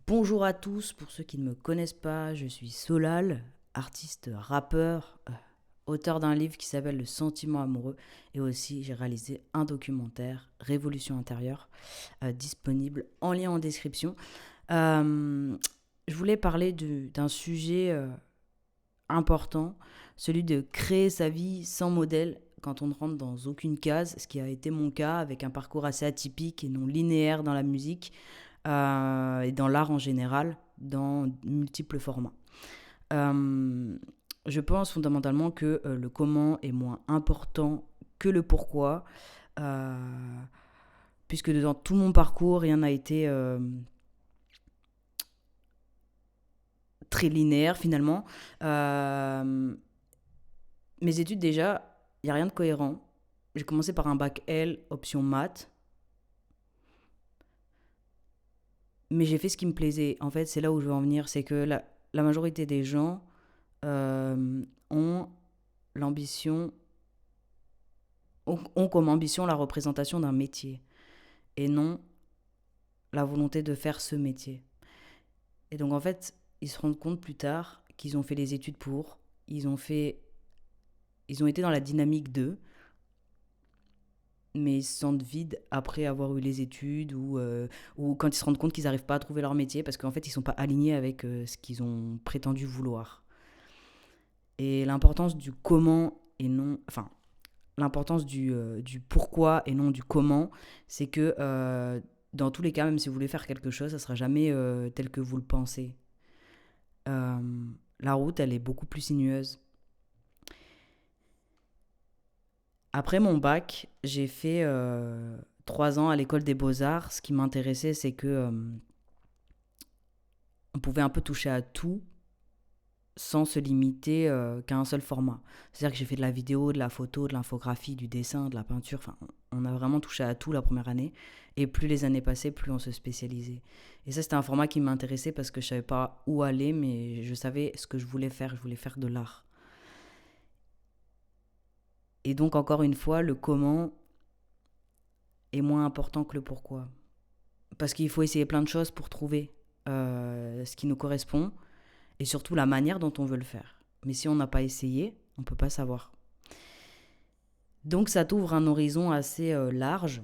Bonjour à tous, pour ceux qui ne me connaissent pas, je suis Solal, artiste, rappeur, auteur d'un livre qui s'appelle Le sentiment amoureux et aussi j'ai réalisé un documentaire, Révolution intérieure, disponible en lien en description. Je voulais parler d'un sujet important, celui de créer sa vie sans modèle quand on ne rentre dans aucune case, ce qui a été mon cas avec un parcours assez atypique et non linéaire dans la musique et dans l'art en général, dans multiples formats. Euh, je pense fondamentalement que le comment est moins important que le pourquoi, euh, puisque dans tout mon parcours, rien n'a été très linéaire finalement. Euh, Mes études déjà, il n'y a rien de cohérent. J'ai commencé par un bac L, option maths, mais j'ai fait ce qui me plaisait. En fait, c'est là où je veux en venir, c'est que la majorité des gens ont l'ambition, ont comme ambition la représentation d'un métier et non la volonté de faire ce métier. Et donc en fait, ils se rendent compte plus tard qu'ils ont fait les études pour, ils ont fait, ils ont été dans la dynamique d'eux, mais ils se sentent vides après avoir eu les études ou quand ils se rendent compte qu'ils n'arrivent pas à trouver leur métier parce qu'en fait ils ne sont pas alignés avec ce qu'ils ont prétendu vouloir. Et l'importance du comment et non, enfin l'importance du pourquoi et non du comment, c'est que dans tous les cas, même si vous voulez faire quelque chose, ça ne sera jamais tel que vous le pensez. Euh, la route, elle est beaucoup plus sinueuse. Après mon bac, j'ai fait 3 ans à l'école des beaux-arts. Ce qui m'intéressait, c'est que on pouvait un peu toucher à tout sans se limiter qu'à un seul format. C'est-à-dire que j'ai fait de la vidéo, de la photo, de l'infographie, du dessin, de la peinture. Enfin, on a vraiment touché à tout la première année. Et plus les années passaient, plus on se spécialisait. Et ça, c'était un format qui m'intéressait parce que je savais pas où aller, mais je savais ce que je voulais faire. Je voulais faire de l'art. Et donc, encore une fois, le comment est moins important que le pourquoi. Parce qu'il faut essayer plein de choses pour trouver ce qui nous correspond et surtout la manière dont on veut le faire. Mais si on n'a pas essayé, on ne peut pas savoir. Donc ça t'ouvre un horizon assez large,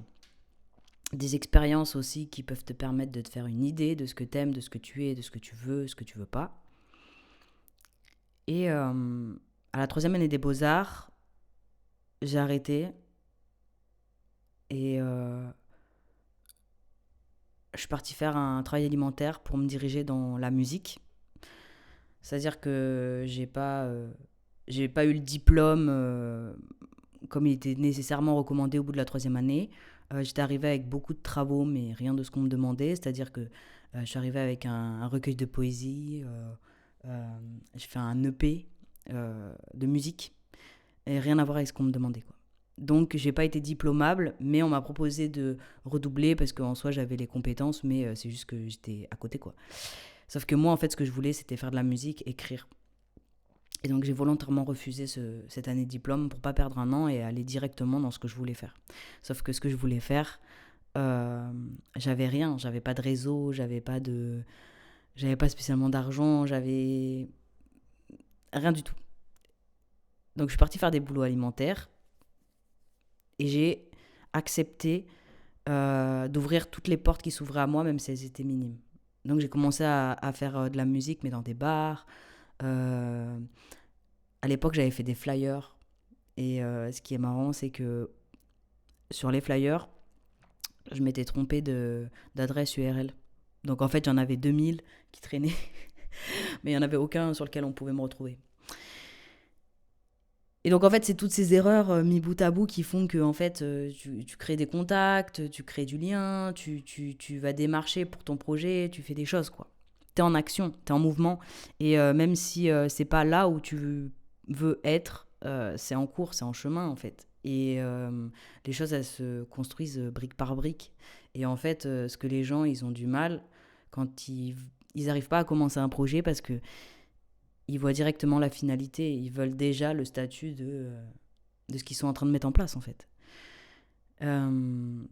des expériences aussi qui peuvent te permettre de te faire une idée de ce que t'aimes, de ce que tu es, de ce que tu veux, ce que tu veux pas. Et à la troisième année des beaux-arts, j'ai arrêté et je suis partie faire un travail alimentaire pour me diriger dans la musique. C'est-à-dire que j'ai pas eu le diplôme comme il était nécessairement recommandé au bout de la troisième année. J'étais arrivée avec beaucoup de travaux, mais rien de ce qu'on me demandait. C'est-à-dire que je suis arrivée avec un recueil de poésie, j'ai fait un EP de musique, et rien à voir avec ce qu'on me demandait, quoi. Donc, j'ai pas été diplômable, mais on m'a proposé de redoubler parce qu'en soi, j'avais les compétences, mais c'est juste que j'étais à côté, quoi. Sauf que moi, en fait, ce que je voulais, c'était faire de la musique, écrire. Et donc j'ai volontairement refusé cette année de diplôme pour pas perdre un an et aller directement dans ce que je voulais faire. Sauf que ce que je voulais faire, euh, j'avais rien, j'avais pas de réseau, j'avais pas spécialement d'argent, j'avais rien du tout. Donc je suis partie faire des boulots alimentaires et j'ai accepté d'ouvrir toutes les portes qui s'ouvraient à moi, même si elles étaient minimes. Donc j'ai commencé à faire de la musique, mais dans des bars. Euh, à l'époque, j'avais fait des flyers. Et ce qui est marrant, c'est que sur les flyers, je m'étais trompée d'adresse URL. Donc en fait, j'en avais 2000 qui traînaient, mais il n'y en avait aucun sur lequel on pouvait me retrouver. Et donc en fait, c'est toutes ces erreurs mis bout à bout qui font que en fait, tu crées des contacts, tu crées du lien, tu vas démarcher pour ton projet, tu fais des choses, quoi. T'es en action, t'es en mouvement. Et même si c'est pas là où tu veux être, c'est en cours, c'est en chemin en fait. Et les choses, elles se construisent brique par brique. Et en fait, ce que les gens, ils ont du mal quand ils arrivent pas à commencer un projet parce que ils voient directement la finalité. Ils veulent déjà le statut de ce qu'ils sont en train de mettre en place en fait. Euh,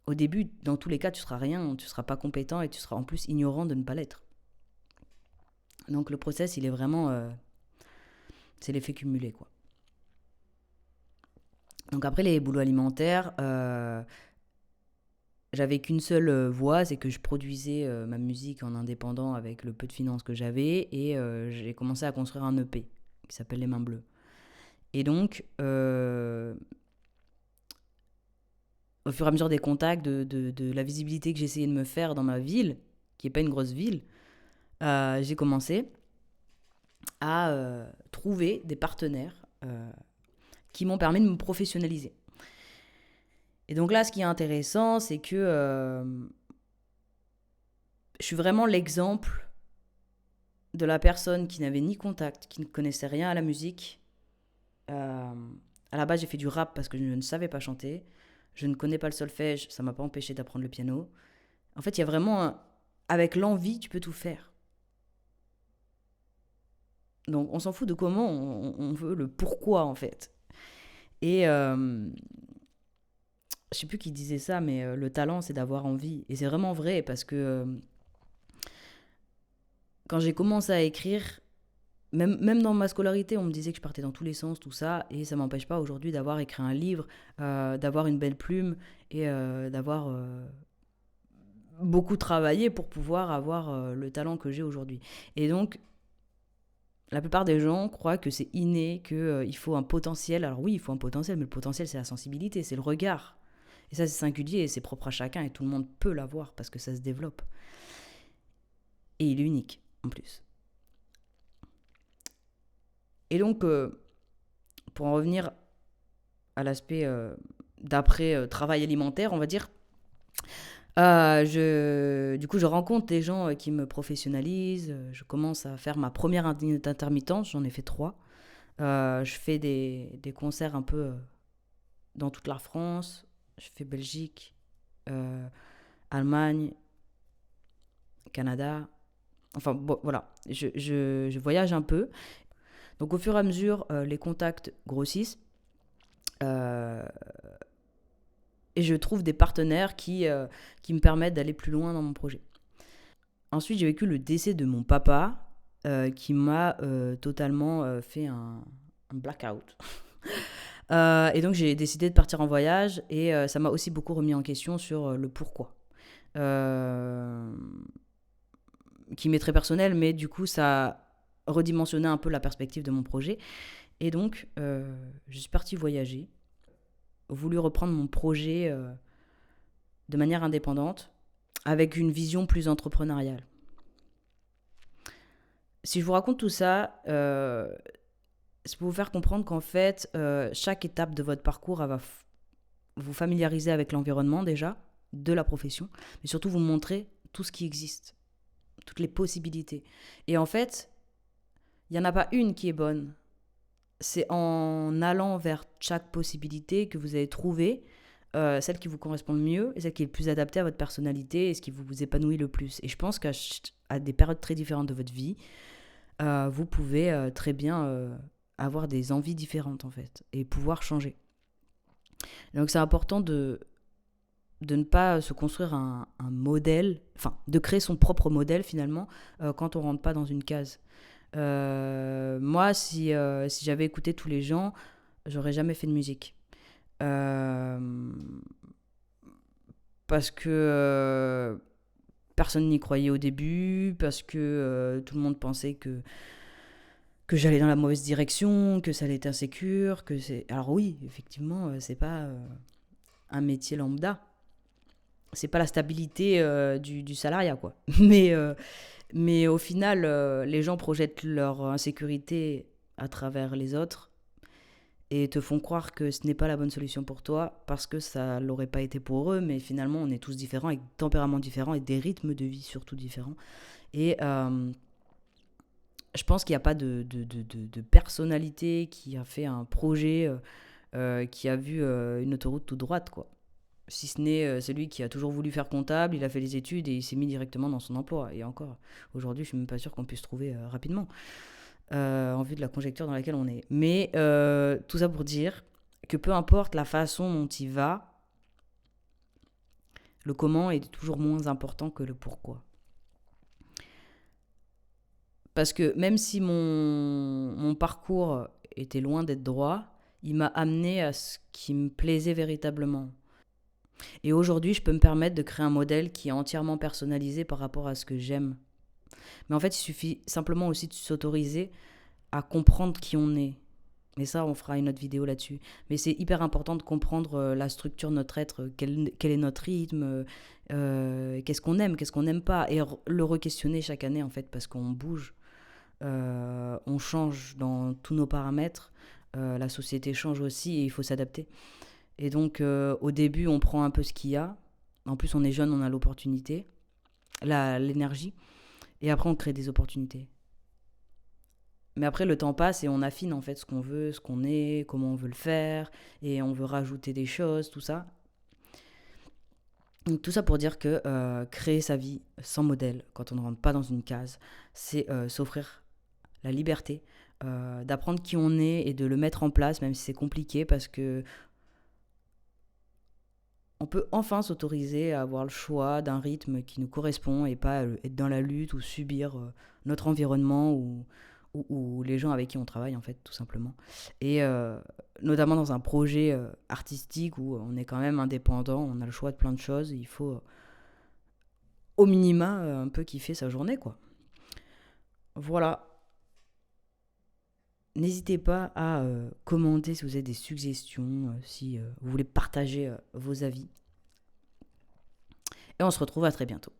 au début, dans tous les cas, tu seras rien, tu seras pas compétent et tu seras en plus ignorant de ne pas l'être. Donc le process, il est vraiment, c'est l'effet cumulé, quoi. Donc après les boulots alimentaires, j'avais qu'une seule voie, c'est que je produisais ma musique en indépendant avec le peu de finances que j'avais, et j'ai commencé à construire un EP qui s'appelle Les Mains Bleues. Et donc, au fur et à mesure des contacts, de la visibilité que j'essayais de me faire dans ma ville, qui n'est pas une grosse ville, j'ai commencé à trouver des partenaires qui m'ont permis de me professionnaliser. Et donc là, ce qui est intéressant, c'est que je suis vraiment l'exemple de la personne qui n'avait ni contact, qui ne connaissait rien à la musique. À la base, j'ai fait du rap parce que je ne savais pas chanter. Je ne connais pas le solfège, ça ne m'a pas empêché d'apprendre le piano. En fait, il y a vraiment avec l'envie, tu peux tout faire. Donc, on s'en fout de comment, on veut le pourquoi, en fait. Et je sais plus qui disait ça, mais le talent, c'est d'avoir envie. Et c'est vraiment vrai, parce que quand j'ai commencé à écrire, même dans ma scolarité, on me disait que je partais dans tous les sens, tout ça, et ça m'empêche pas aujourd'hui d'avoir écrit un livre, d'avoir une belle plume, et d'avoir beaucoup travaillé pour pouvoir avoir le talent que j'ai aujourd'hui. Et donc, la plupart des gens croient que c'est inné, qu'il faut un potentiel. Alors oui, il faut un potentiel, mais le potentiel, c'est la sensibilité, c'est le regard. Et ça, c'est singulier et c'est propre à chacun, et tout le monde peut l'avoir parce que ça se développe. Et il est unique, en plus. Et donc, pour en revenir à l'aspect d'après travail alimentaire, on va dire, du coup, je rencontre des gens qui me professionnalisent. Je commence à faire ma première intermittence, j'en ai fait 3. Je fais des concerts un peu dans toute la France. Je fais Belgique, Allemagne, Canada. Enfin, bon, voilà, je voyage un peu. Donc, au fur et à mesure, les contacts grossissent. Et je trouve des partenaires qui me permettent d'aller plus loin dans mon projet. Ensuite, j'ai vécu le décès de mon papa, qui m'a totalement fait un blackout. Et donc, j'ai décidé de partir en voyage, et ça m'a aussi beaucoup remis en question sur le pourquoi. Qui m'est très personnel, mais du coup, ça a redimensionné un peu la perspective de mon projet. Et donc, je suis partie voyager, voulu reprendre mon projet de manière indépendante, avec une vision plus entrepreneuriale. Si je vous raconte tout ça, c'est pour vous faire comprendre qu'en fait, chaque étape de votre parcours, elle va vous familiariser avec l'environnement déjà, de la profession, mais surtout vous montrer tout ce qui existe, toutes les possibilités. Et en fait, il n'y en a pas une qui est bonne. C'est en allant vers chaque possibilité que vous allez trouver celle qui vous correspond le mieux et celle qui est le plus adaptée à votre personnalité et ce qui vous épanouit le plus. Et je pense qu'à des périodes très différentes de votre vie, vous pouvez très bien avoir des envies différentes en fait et pouvoir changer. Donc c'est important de ne pas se construire un modèle, enfin de créer son propre modèle finalement quand on rentre pas dans une case. Moi, si j'avais écouté tous les gens, j'aurais jamais fait de musique. Parce que personne n'y croyait au début, parce que tout le monde pensait que j'allais dans la mauvaise direction, que ça allait être insécure, que c'est... Alors oui, effectivement, c'est pas un métier lambda. C'est pas la stabilité du salariat, quoi. Mais au final, les gens projettent leur insécurité à travers les autres et te font croire que ce n'est pas la bonne solution pour toi parce que ça l'aurait pas été pour eux, mais finalement on est tous différents, avec des tempéraments différents et des rythmes de vie surtout différents. Et je pense qu'il n'y a pas de personnalité qui a fait un projet qui a vu une autoroute toute droite, quoi. Si ce n'est celui qui a toujours voulu faire comptable, il a fait les études et il s'est mis directement dans son emploi. Et encore, aujourd'hui, je suis même pas sûre qu'on puisse trouver rapidement, en vue de la conjecture dans laquelle on est. Mais tout ça pour dire que peu importe la façon dont il va, Le comment est toujours moins important que le pourquoi. Parce que même si mon parcours était loin d'être droit, il m'a amené à ce qui me plaisait véritablement. Et aujourd'hui, je peux me permettre de créer un modèle qui est entièrement personnalisé par rapport à ce que j'aime. Mais en fait, il suffit simplement aussi de s'autoriser à comprendre qui on est. Mais ça, on fera une autre vidéo là-dessus. Mais c'est hyper important de comprendre la structure de notre être, quel est notre rythme, qu'est-ce qu'on aime, qu'est-ce qu'on n'aime pas, et le re-questionner chaque année, en fait, parce qu'on bouge, on change dans tous nos paramètres, la société change aussi et il faut s'adapter. Et donc, au début, on prend un peu ce qu'il y a. En plus, on est jeune, on a l'opportunité, l'énergie, et après, on crée des opportunités. Mais après, le temps passe et on affine en fait ce qu'on veut, ce qu'on est, comment on veut le faire, et on veut rajouter des choses, tout ça. Donc, tout ça pour dire que créer sa vie sans modèle, quand on ne rentre pas dans une case, c'est s'offrir la liberté d'apprendre qui on est et de le mettre en place, même si c'est compliqué, parce que on peut enfin s'autoriser à avoir le choix d'un rythme qui nous correspond et pas être dans la lutte ou subir notre environnement ou les gens avec qui on travaille, en fait, tout simplement. Et notamment dans un projet artistique où on est quand même indépendant, on a le choix de plein de choses, il faut au minima un peu kiffer sa journée, quoi. Voilà. N'hésitez pas à commenter si vous avez des suggestions, si vous voulez partager vos avis. Et on se retrouve à très bientôt.